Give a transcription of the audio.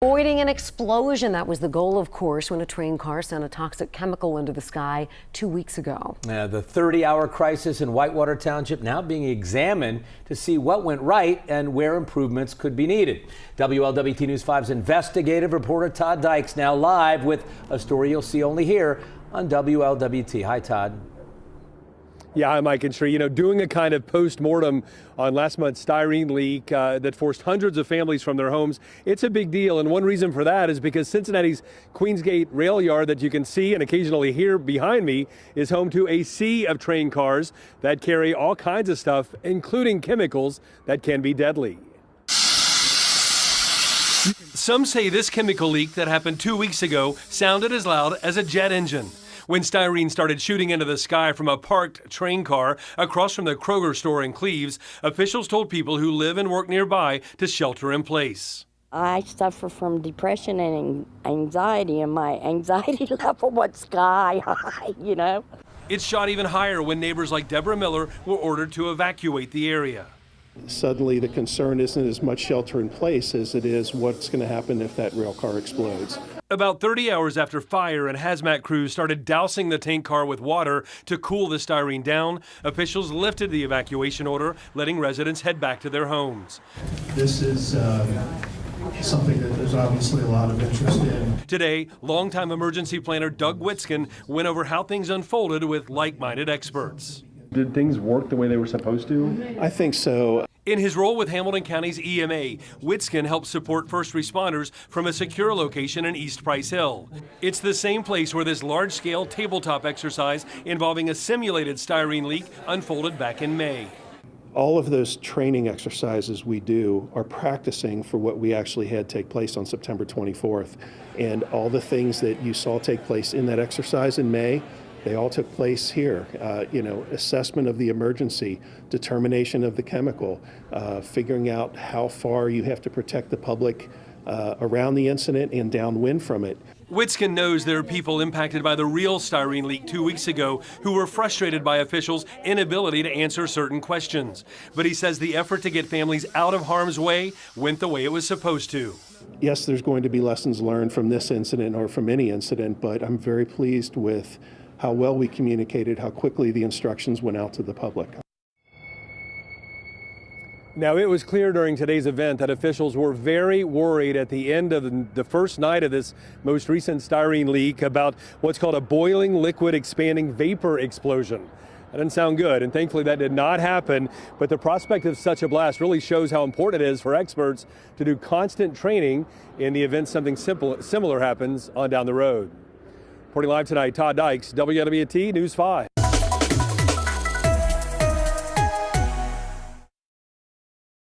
Avoiding an explosion. That was the goal, of course, when a train car sent a toxic chemical into the sky 2 weeks ago. The 30-hour crisis in Whitewater Township now being examined to see what went right and where improvements could be needed. WLWT News 5's investigative reporter Todd Dykes now live with a story you'll see only here on WLWT. Hi, Todd. Yeah, hi, Mike and Shree. Doing a kind of post-mortem on last month's styrene leak that forced hundreds of families from their homes, it's a big deal. And one reason for that is because Cincinnati's Queensgate rail yard that you can see and occasionally hear behind me is home to a sea of train cars that carry all kinds of stuff, including chemicals that can be deadly. Some say this chemical leak that happened 2 weeks ago sounded as loud as a jet engine when styrene started shooting into the sky from a parked train car across from the Kroger store in Cleves. Officials told people who live and work nearby to shelter in place. I suffer from depression and anxiety, and my anxiety level went sky high, It shot even higher when neighbors like Deborah Miller were ordered to evacuate the area. Suddenly the concern isn't as much shelter in place as it is what's going to happen if that rail car explodes. About 30 hours after fire and hazmat crews started dousing the tank car with water to cool the styrene down, officials lifted the evacuation order, letting residents head back to their homes. This is something that there's obviously a lot of interest in. Today, longtime emergency planner Doug Witskin went over how things unfolded with like-minded experts. Did things work the way they were supposed to? I think so. In his role with Hamilton County's EMA, Witskin helped support first responders from a secure location in East Price Hill. It's the same place where this large-scale tabletop exercise involving a simulated styrene leak unfolded back in May. All of those training exercises we do are practicing for what we actually had take place on September 24th. And all the things that you saw take place in that exercise in May, they all took place here. Assessment of the emergency, determination of the chemical, figuring out how far you have to protect the public around the incident and downwind from it. Witskin knows there are people impacted by the real styrene leak 2 weeks ago who were frustrated by officials' inability to answer certain questions. But he says the effort to get families out of harm's way went the way it was supposed to. Yes, there's going to be lessons learned from this incident or from any incident, but I'm very pleased with how well we communicated, how quickly the instructions went out to the public. Now, it was clear during today's event that officials were very worried at the end of the first night of this most recent styrene leak about what's called a boiling liquid expanding vapor explosion. That doesn't sound good, and thankfully that did not happen, but the prospect of such a blast really shows how important it is for experts to do constant training in the event something similar happens on down the road. Reporting live tonight, Todd Dykes, WLWT News 5.